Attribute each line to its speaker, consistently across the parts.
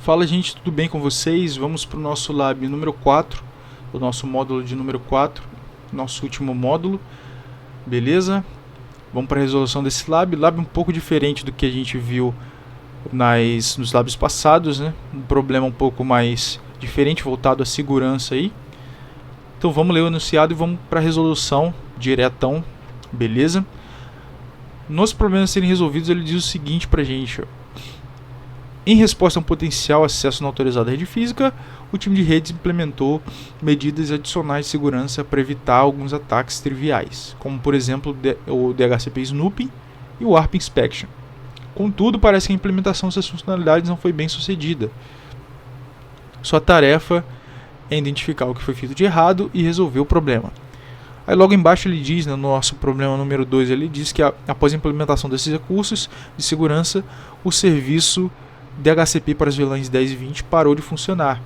Speaker 1: Fala, gente, tudo bem com vocês? Vamos para o nosso lab número 4, o nosso módulo de número 4, nosso último módulo, beleza? Vamos para a resolução desse lab um pouco diferente do que a gente viu nos labs passados, né? Um problema um pouco mais diferente, voltado à segurança aí. Então vamos ler o enunciado e vamos para a resolução diretão, beleza? Nos problemas a serem resolvidos, ele diz o seguinte pra gente, ó. Em resposta a um potencial acesso não autorizado à rede física, o time de redes implementou medidas adicionais de segurança para evitar alguns ataques triviais, como por exemplo o DHCP Snooping e o ARP Inspection. Contudo, parece que a implementação dessas funcionalidades não foi bem sucedida. Sua tarefa é identificar o que foi feito de errado e resolver o problema. Aí logo embaixo ele diz, no nosso problema número 2, ele diz que após a implementação desses recursos de segurança, o serviço DHCP para as VLANs 10 e 20 parou de funcionar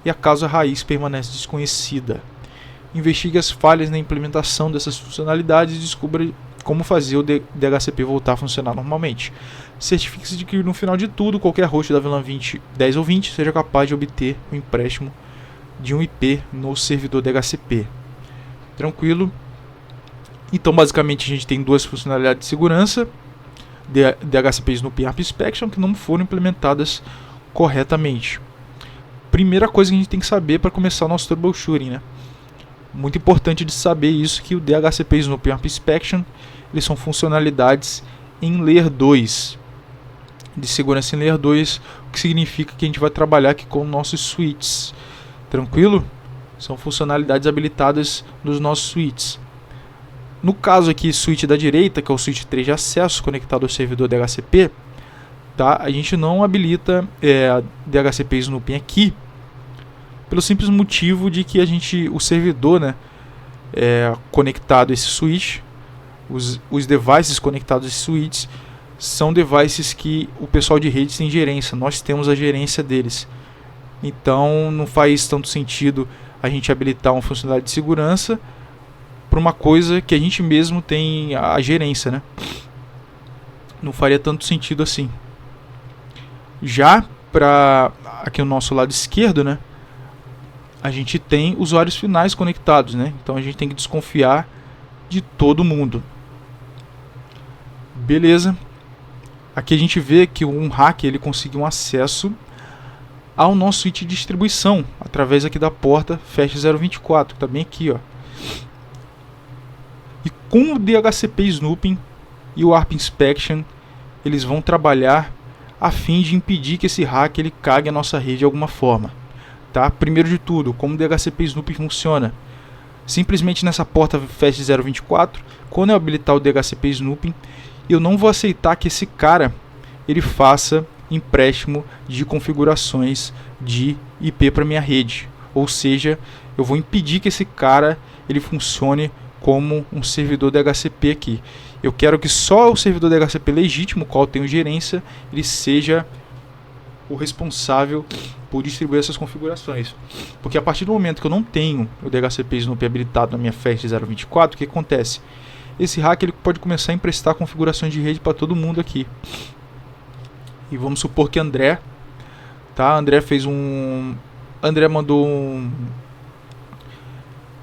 Speaker 1: e a causa raiz permanece desconhecida. Investigue as falhas na implementação dessas funcionalidades e descubra como fazer o DHCP voltar a funcionar normalmente. Certifique-se de que no final de tudo, qualquer host da VLAN 10 ou 20 seja capaz de obter um empréstimo de um IP no servidor DHCP. Tranquilo? Então basicamente a gente tem duas funcionalidades de segurança, DHCP Snooping e ARP Inspection, que não foram implementadas corretamente. Primeira coisa que a gente tem que saber para começar o nosso troubleshooting, né? Muito importante de saber isso, que o DHCP Snooping e ARP Inspection, eles são funcionalidades em Layer 2, de segurança em Layer 2, o que significa que a gente vai trabalhar aqui com nossos switches. Tranquilo? São funcionalidades habilitadas nos nossos switches. No caso aqui, switch da direita, que é o switch 3 de acesso conectado ao servidor DHCP, tá? A gente não habilita DHCP Snooping aqui, pelo simples motivo de que o servidor, né, conectado a esse switch, os devices conectados a esse switch, são devices que o pessoal de rede tem gerência, nós temos a gerência deles. Então não faz tanto sentido a gente habilitar uma funcionalidade de segurança para uma coisa que a gente mesmo tem a gerência, né? Não faria tanto sentido assim. Já para aqui no nosso lado esquerdo, né, a gente tem usuários finais conectados, né? Então a gente tem que desconfiar de todo mundo. Beleza? Aqui a gente vê que um hacker ele conseguiu um acesso ao nosso switch de distribuição através aqui da porta FAST 024, que está bem aqui, ó. E com o DHCP Snooping e o ARP Inspection, eles vão trabalhar a fim de impedir que esse hacker ele cague a nossa rede de alguma forma, tá? Primeiro de tudo, como o DHCP Snooping funciona? Simplesmente nessa porta FAST 024, quando eu habilitar o DHCP Snooping, eu não vou aceitar que esse cara ele faça empréstimo de configurações de IP para minha rede, ou seja, eu vou impedir que esse cara ele funcione como um servidor DHCP aqui. Eu quero que só o servidor DHCP legítimo, qual eu tenho gerência, ele seja o responsável por distribuir essas configurações. Porque a partir do momento que eu não tenho o DHCP Snooping habilitado na minha FAST 024, o que acontece? Esse hacker ele pode começar a emprestar configurações de rede para todo mundo aqui. E vamos supor que André, tá? André mandou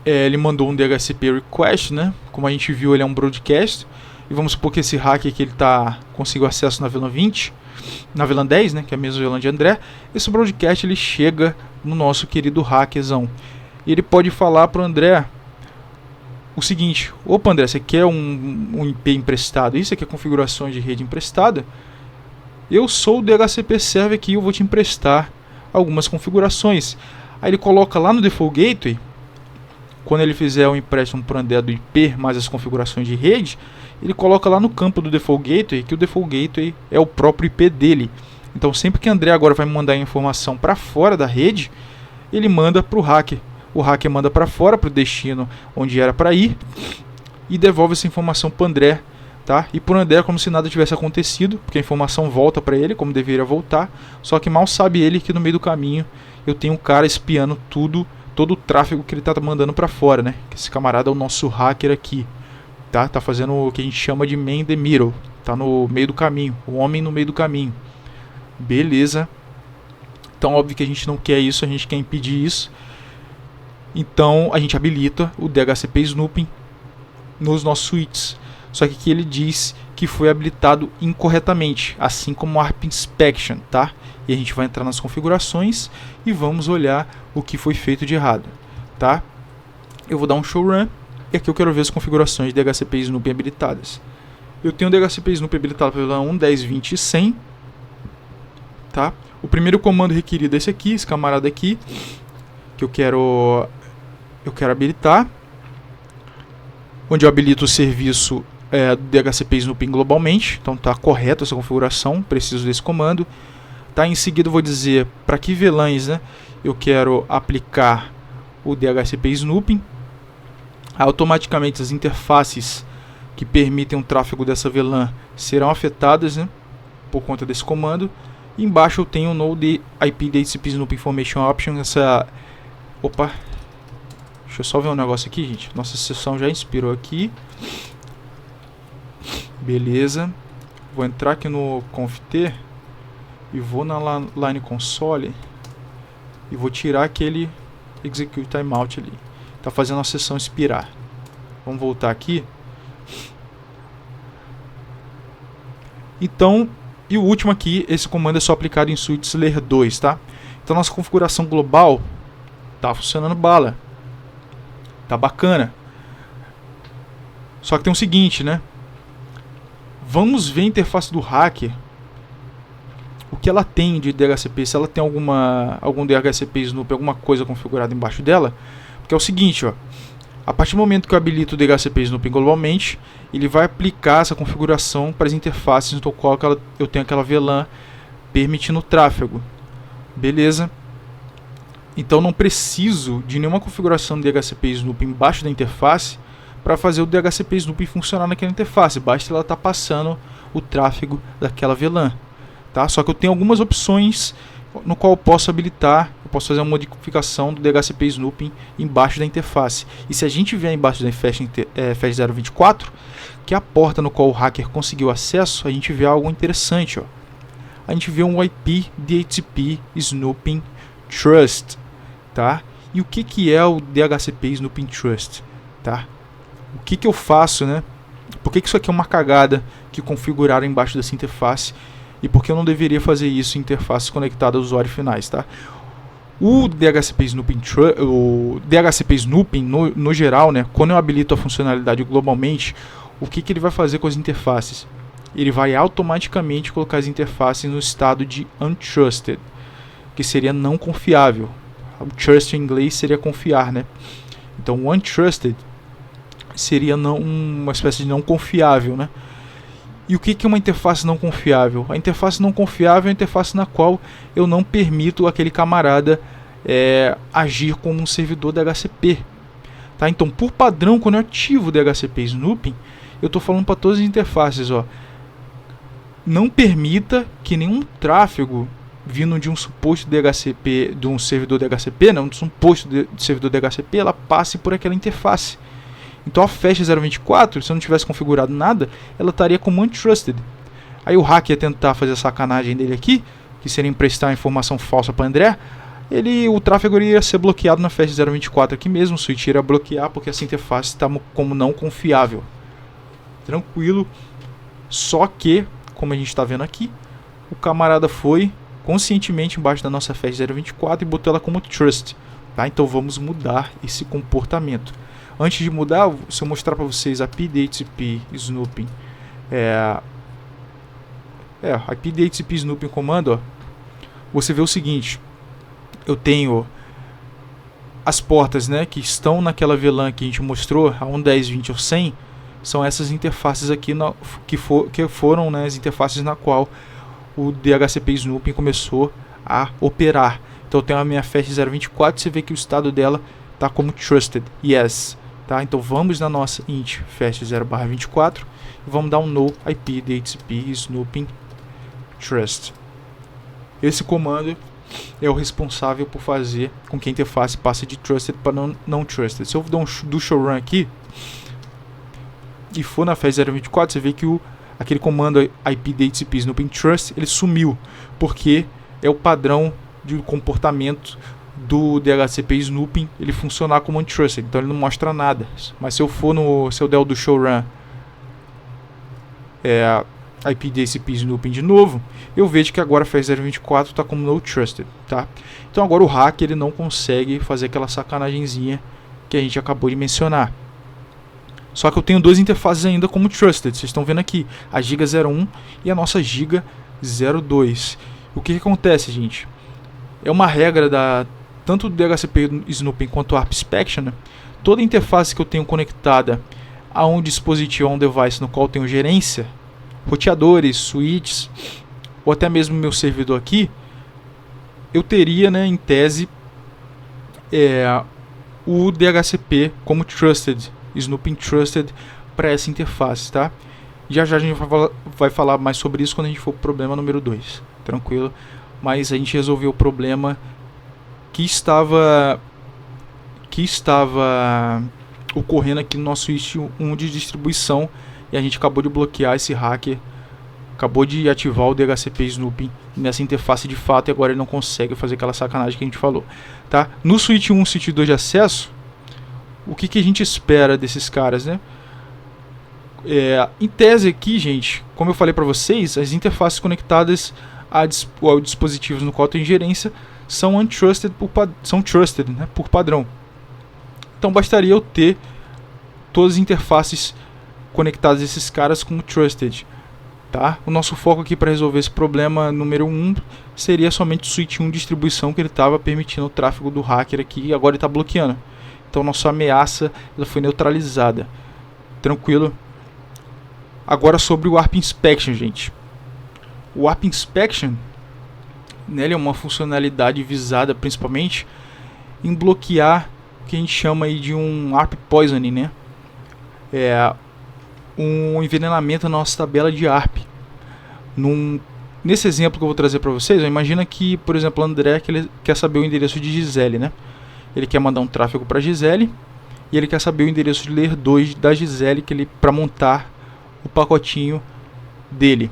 Speaker 1: ele mandou um DHCP request, né? Como a gente viu, ele é um broadcast. E vamos supor que esse hacker que ele conseguiu acesso na VLAN 20, na VLAN 10, né? Que é a mesma VLAN de André. Esse broadcast ele chega no nosso querido hackerzão. E ele pode falar para o André o seguinte: opa, André, você quer um IP emprestado? Isso aqui é configurações de rede emprestada. Eu sou o DHCP Server aqui, eu vou te emprestar algumas configurações. Aí ele coloca lá no Default Gateway, quando ele fizer o empréstimo para o André do IP mais as configurações de rede, ele coloca lá no campo do Default Gateway que o Default Gateway é o próprio IP dele. Então sempre que o André agora vai mandar a informação para fora da rede, ele manda para o hacker. O hacker manda para fora, para o destino onde era para ir, e devolve essa informação para o André. Tá? E por André como se nada tivesse acontecido, porque a informação volta para ele como deveria voltar, só que mal sabe ele que no meio do caminho eu tenho um cara espiando todo o tráfego que ele está mandando para fora, né? Esse camarada é o nosso hacker aqui, tá? Tá fazendo o que a gente chama de man in the middle, tá no meio do caminho, o homem no meio do caminho. Beleza. Então, óbvio que a gente não quer isso, a gente quer impedir isso. Então, a gente habilita o DHCP Snooping nos nossos switches. Só que aqui ele diz que foi habilitado incorretamente, assim como o ARP Inspection, tá? E a gente vai entrar nas configurações e vamos olhar o que foi feito de errado, tá? Eu vou dar um show run e aqui eu quero ver as configurações de DHCP Snooping habilitadas. Eu tenho o DHCP Snooping habilitado pela 1, 10, 20 e 100, tá? O primeiro comando requerido é esse camarada aqui, que eu quero habilitar, onde eu habilito o serviço do DHCP Snooping globalmente. Então tá correto essa configuração, preciso desse comando. Tá, em seguida eu vou dizer para que VLANs, né, eu quero aplicar o DHCP Snooping. Automaticamente as interfaces que permitem o tráfego dessa VLAN serão afetadas, né, por conta desse comando. E embaixo eu tenho o Node IP DHCP Snooping Information Option. Opa, deixa eu só ver um negócio aqui, gente. Nossa sessão já inspirou aqui. Beleza. Vou entrar aqui no conft e vou na line console e vou tirar aquele execute timeout ali. Tá fazendo a sessão expirar. Vamos voltar aqui. Então, e o último aqui, esse comando é só aplicado em switches layer 2, tá? Então nossa configuração global tá funcionando bala. Tá bacana. Só que tem o seguinte, né? Vamos ver a interface do hacker. O que ela tem de DHCP, se ela tem algum DHCP Snooping, alguma coisa configurada embaixo dela. Porque é o seguinte, ó. A partir do momento que eu habilito o DHCP Snooping globalmente, ele vai aplicar essa configuração para as interfaces no qual eu tenho aquela VLAN permitindo o tráfego. Beleza? Então não preciso de nenhuma configuração do DHCP Snooping embaixo da interface para fazer o DHCP Snooping funcionar naquela interface. Basta ela estar passando o tráfego daquela VLAN. Tá? Só que eu tenho algumas opções no qual eu posso habilitar, eu posso fazer uma modificação do DHCP Snooping embaixo da interface. E se a gente vier embaixo da FAST 024, que é a porta no qual o hacker conseguiu acesso, a gente vê algo interessante. Ó. A gente vê um IP DHCP Snooping Trust. Tá? E o que é o DHCP Snooping Trust? Tá? O que eu faço, né? Por que isso aqui é uma cagada que configuraram embaixo dessa interface? E por que eu não deveria fazer isso em interfaces conectadas aos usuários finais, tá? O DHCP Snooping, no geral, né, quando eu habilito a funcionalidade globalmente, o que ele vai fazer com as interfaces? Ele vai automaticamente colocar as interfaces no estado de untrusted, que seria não confiável. O trust em inglês seria confiar, né? Então, o untrusted seria uma espécie de não confiável, né? E o que é uma interface não confiável? A interface não confiável é a interface na qual eu não permito aquele camarada agir como um servidor DHCP. Tá? Então, por padrão, quando eu ativo o DHCP Snooping, eu estou falando para todas as interfaces, ó, não permita que nenhum tráfego vindo de um suposto DHCP, de um servidor DHCP, não, de um suposto de servidor DHCP, ela passe por aquela interface. Então a FAST 024, se eu não tivesse configurado nada, ela estaria como untrusted. Aí o hacker ia tentar fazer a sacanagem dele aqui, que seria emprestar informação falsa para André. O tráfego iria ser bloqueado na FAST 024 aqui mesmo, o switch iria bloquear porque essa interface está como não confiável. Tranquilo. Só que, como a gente está vendo aqui, o camarada foi conscientemente embaixo da nossa FAST 024 e botou ela como trust. Tá? Então vamos mudar esse comportamento. Antes de mudar, se eu mostrar para vocês a IP DHCP Snooping, IP DHCP Snooping comando, ó, você vê o seguinte: eu tenho as portas, né, que estão naquela VLAN que a gente mostrou, a 1, 10, 20 ou 100, são essas interfaces aqui que foram, né, as interfaces na qual o DHCP Snooping começou a operar. Então eu tenho a minha FAST 024, você vê que o estado dela está como trusted, yes. Tá? Então vamos na nossa int FAST 0/24 e vamos dar um no IP DHCP Snooping Trust. Esse comando é o responsável por fazer com que a interface passe de trusted para não trusted. Se eu der do show run aqui e for na FAST 0/24, você vê que aquele comando IP DHCP Snooping Trust ele sumiu, porque é o padrão do comportamento do DHCP Snooping ele funcionar como untrusted, então ele não mostra nada. Mas se eu der o do showrun IP DHCP Snooping de novo, eu vejo que agora FS 024 está como no trusted, tá? Então agora o hacker ele não consegue fazer aquela sacanagemzinha que a gente acabou de mencionar. Só que eu tenho duas interfaces ainda como trusted, vocês estão vendo aqui, a Giga 01 e a nossa Giga 02. O que acontece, gente? É uma regra tanto do DHCP Snooping quanto do ARP Inspection, né? Toda interface que eu tenho conectada a um dispositivo, a um device no qual eu tenho gerência, roteadores, switches, ou até mesmo meu servidor aqui, eu teria, né, em tese, o DHCP como Trusted, Snooping Trusted para essa interface, tá? Já a gente vai falar mais sobre isso quando a gente for pro problema número 2, tranquilo? Mas a gente resolveu o problema que estava ocorrendo aqui no nosso switch 1 de distribuição, e a gente acabou de bloquear esse hacker, acabou de ativar o DHCP Snooping nessa interface de fato, e agora ele não consegue fazer aquela sacanagem que a gente falou, tá? No switch 1 e switch 2 de acesso, o que a gente espera desses caras, né? Em tese aqui, gente, como eu falei para vocês, as interfaces conectadas a dispositivos no qual tem gerência são untrusted são trusted, né, por padrão. Então bastaria eu ter todas as interfaces conectadas a esses caras como trusted, tá? O nosso foco aqui para resolver esse problema número 1 seria somente o switch 1 distribuição, que ele estava permitindo o tráfego do hacker aqui e agora ele está bloqueando. Então nossa ameaça ela foi neutralizada. Tranquilo? Agora sobre o ARP Inspection, gente. O ARP Inspection, né, ele é uma funcionalidade visada principalmente em bloquear o que a gente chama aí de um ARP Poisoning, né? Um envenenamento na nossa tabela de ARP. Nesse exemplo que eu vou trazer para vocês, imagina que, por exemplo, o André que ele quer saber o endereço de Gisele, né? Ele quer mandar um tráfego para Gisele e ele quer saber o endereço de layer 2 da Gisele para montar o pacotinho dele.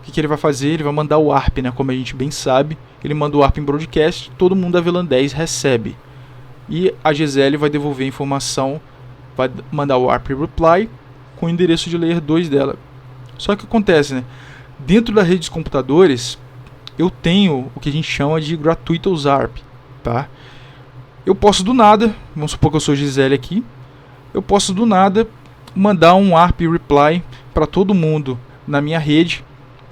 Speaker 1: O que ele vai fazer? Ele vai mandar o ARP, né? Como a gente bem sabe, ele manda o ARP em broadcast, todo mundo da VLAN 10 recebe. E a Gisele vai devolver a informação, vai mandar o ARP reply com o endereço de layer 2 dela. Só que acontece, né? Dentro da rede dos computadores, eu tenho o que a gente chama de gratuitous ARP, tá? Eu posso do nada, vamos supor que eu sou Gisele aqui, eu posso do nada mandar um ARP reply para todo mundo na minha rede,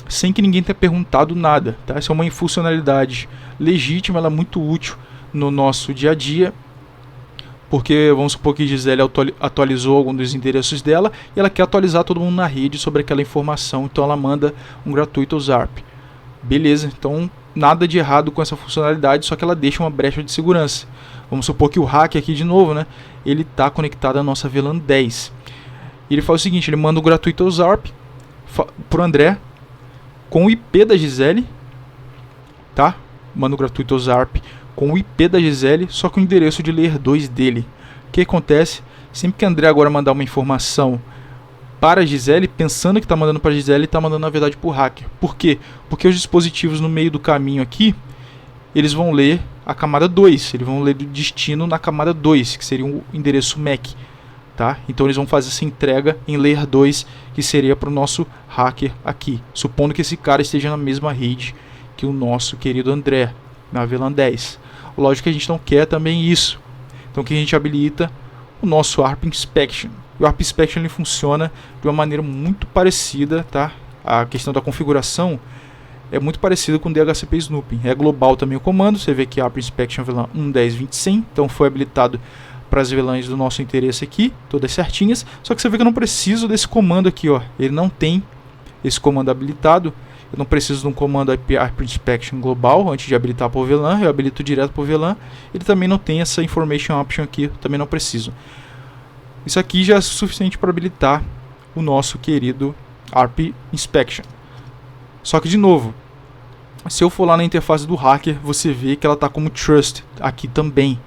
Speaker 1: sem que ninguém tenha perguntado nada, tá? Essa é uma funcionalidade legítima, ela é muito útil no nosso dia a dia, porque vamos supor que Gisele atualizou algum dos endereços dela e ela quer atualizar todo mundo na rede sobre aquela informação, então ela manda um gratuitous ARP. Beleza, então nada de errado com essa funcionalidade, só que ela deixa uma brecha de segurança. Vamos supor que o hacker aqui de novo, né, ele está conectado à nossa VLAN 10. E ele faz o seguinte, ele manda o gratuitous ARP para o André com o IP da Gisele, tá? Manda o gratuitous ARP com o IP da Gisele, só com o endereço de layer 2 dele. O que acontece? Sempre que o André agora mandar uma informação para a Gisele, pensando que está mandando para a Gisele, está mandando na verdade para o hacker. Por quê? Porque os dispositivos no meio do caminho aqui, eles vão ler a camada 2, eles vão ler o destino na camada 2, que seria o endereço MAC. Tá? Então eles vão fazer essa entrega em layer 2, que seria para o nosso hacker aqui, supondo que esse cara esteja na mesma rede que o nosso querido André, na VLAN 10. Lógico que a gente não quer também isso, então que a gente habilita o nosso ARP Inspection. O ARP Inspection ele funciona de uma maneira muito parecida, tá? A questão da configuração é muito parecida com o DHCP Snooping, é global também o comando, você vê que ARP Inspection VLAN 1.10.20.100, então foi habilitado para as VLANs do nosso interesse aqui, todas certinhas, só que você vê que eu não preciso desse comando aqui, ó. Ele não tem esse comando habilitado, eu não preciso de um comando ARP Inspection global antes de habilitar por VLAN, eu habilito direto por VLAN, ele também não tem essa Information Option aqui, também não preciso. Isso aqui já é suficiente para habilitar o nosso querido ARP Inspection. Só que de novo, se eu for lá na interface do hacker, você vê que ela está como Trust aqui também.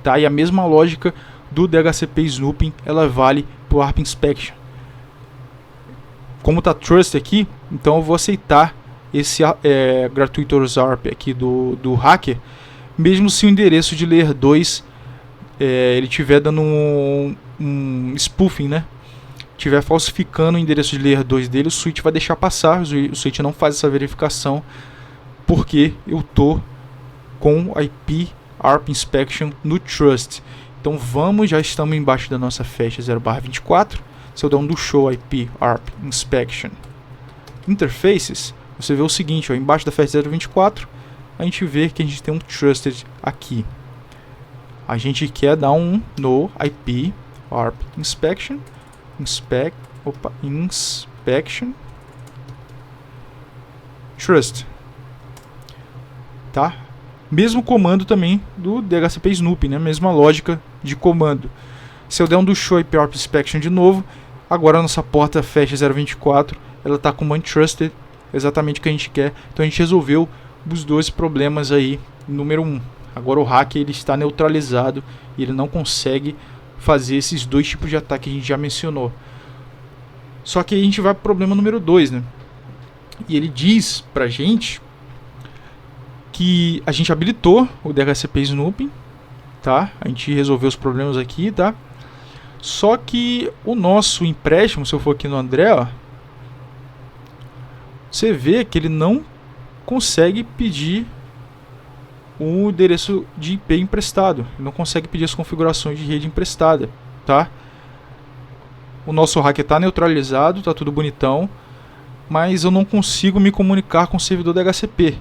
Speaker 1: Tá? E a mesma lógica do DHCP Snooping, ela vale para o ARP Inspection. Como está Trust aqui, então eu vou aceitar esse gratuitous ARP aqui do hacker, mesmo se o endereço de layer 2 ele estiver dando um spoofing, né? Estiver falsificando o endereço de layer 2 dele, o switch vai deixar passar, o switch não faz essa verificação, porque eu tô com IP ARP Inspection no Trust. Então já estamos embaixo da nossa faixa 0/24. Se eu der um do show IP ARP Inspection Interfaces, você vê o seguinte, ó, embaixo da faixa 0/24, a gente vê que a gente tem um Trusted aqui. A gente quer dar um no IP ARP Inspection Inspection Trust, tá? Mesmo comando também do DHCP Snooping, né? Mesma lógica de comando. Se eu der um do show IP ARP Inspection de novo, agora a nossa porta fecha 0/24, ela está com untrusted, exatamente o que a gente quer. Então a gente resolveu os dois problemas aí. Número 1, agora o hacker ele está neutralizado e ele não consegue fazer esses dois tipos de ataque que a gente já mencionou. Só que aí a gente vai para o problema número 2, né? E ele diz pra gente que a gente habilitou o DHCP Snooping, tá? A gente resolveu os problemas aqui, tá? Só que o nosso empréstimo, se eu for aqui no André, ó, você vê que ele não consegue pedir o endereço de IP emprestado. Ele não consegue pedir as configurações de rede emprestada, tá? O nosso hacker está neutralizado, tá tudo bonitão, mas eu não consigo me comunicar com o servidor DHCP,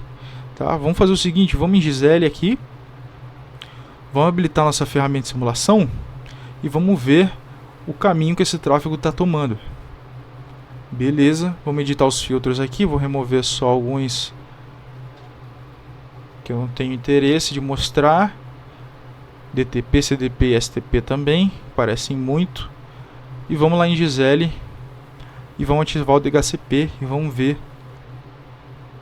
Speaker 1: tá? Vamos fazer o seguinte, vamos em Gisele aqui, vamos habilitar nossa ferramenta de simulação e vamos ver o caminho que esse tráfego está tomando. Beleza, vamos editar os filtros aqui, vou remover só alguns que eu não tenho interesse de mostrar. DTP, CDP e STP também, parecem muito. E vamos lá em Gisele e vamos ativar o DHCP e vamos ver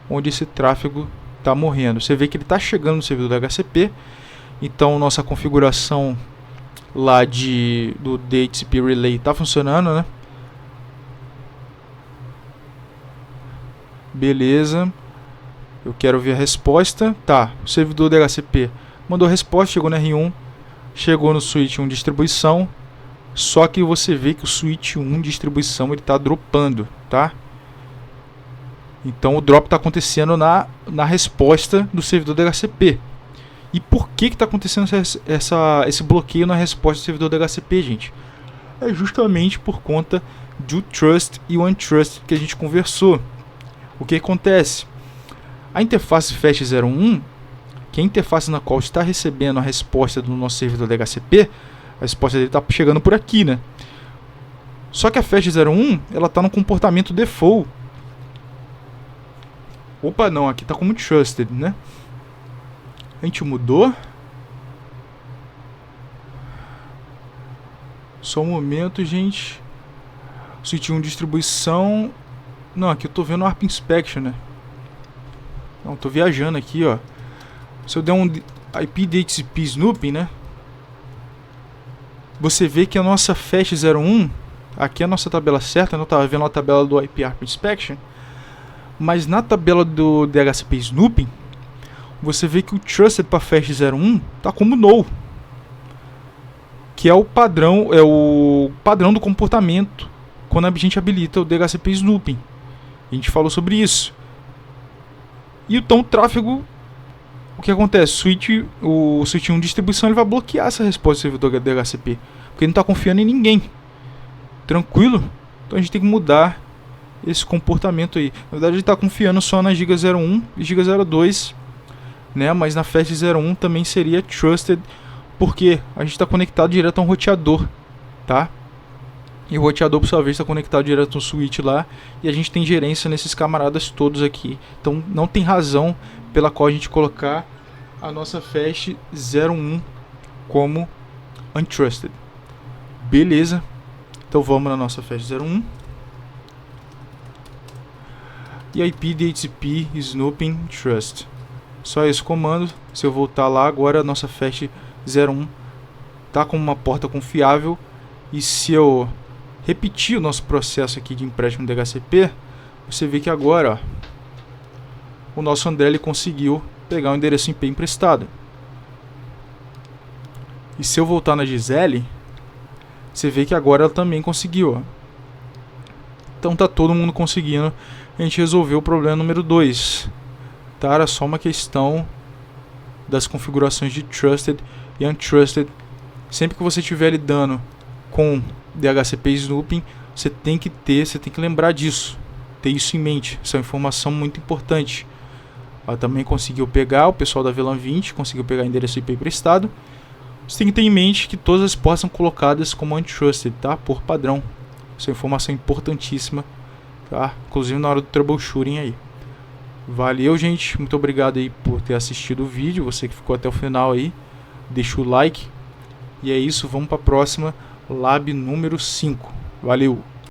Speaker 1: onde esse tráfego está morrendo. Você vê que ele está chegando no servidor do DHCP. Então nossa configuração lá do DHCP Relay está funcionando, né? Beleza. Eu quero ver a resposta. Tá, o servidor DHCP mandou a resposta, chegou no R1, chegou no switch 1 distribuição. Só que você vê que o switch 1 distribuição ele está dropando, tá? Então o drop está acontecendo na resposta do servidor DHCP. E por que está acontecendo esse bloqueio na resposta do servidor DHCP, gente? É justamente por conta do trust e o untrust que a gente conversou. O que acontece? A interface FAST01, que é a interface na qual está recebendo a resposta do nosso servidor DHCP, a resposta dele está chegando por aqui, né? Só que a FAST01, ela está no comportamento default. Opa, não, aqui está como trusted, né? A gente mudou. Só um momento, gente. Switch 1 distribuição. Não, aqui eu tô vendo o ARP Inspection, né? Não, tô viajando aqui, ó. Se eu der um IP DHCP Snooping, né? Você vê que a nossa FAST01, aqui é a nossa tabela certa, eu não estava vendo a tabela do IP ARP Inspection, mas na tabela do DHCP Snooping, você vê que o Trusted para FAST01 está como null, que é o padrão do comportamento quando a gente habilita o DHCP Snooping. A gente falou sobre isso. E então o tráfego, o que acontece? O switch 1 distribuição ele vai bloquear essa resposta do servidor DHCP, porque ele não está confiando em ninguém. Tranquilo? Então a gente tem que mudar esse comportamento aí. Na verdade ele está confiando só na Giga 01 e Giga 02, né? Mas na FAST01 também seria trusted, porque a gente está conectado direto a um roteador, tá? E o roteador, por sua vez, está conectado direto no switch lá. E a gente tem gerência nesses camaradas todos aqui. Então não tem razão pela qual a gente colocar a nossa FAST01 como untrusted. Beleza. Então vamos na nossa FAST01. E IP DHCP Snooping Trust. Só esse comando. Se eu voltar lá agora, a nossa FAST01 está com uma porta confiável. E se eu repetir o nosso processo aqui de empréstimo DHCP, você vê que agora, ó, o nosso André ele conseguiu pegar o endereço IP emprestado. E se eu voltar na Gisele, você vê que agora ela também conseguiu. Ó. Então tá todo mundo conseguindo. A gente resolveu o problema número 2. Tá? Era só uma questão das configurações de Trusted e Untrusted. Sempre que você estiver lidando com DHCP Snooping, você tem que lembrar disso. Ter isso em mente. Isso é uma informação muito importante. Ela também conseguiu pegar, o pessoal da VLAN 20 conseguiu pegar endereço IP emprestado. Você tem que ter em mente que todas as portas são colocadas como Untrusted, tá? Por padrão. Isso é uma informação importantíssima, tá? Inclusive na hora do troubleshooting aí. Valeu, gente. Muito obrigado aí por ter assistido o vídeo. Você que ficou até o final aí, deixa o like. E é isso, vamos para a próxima, Lab número 5. Valeu!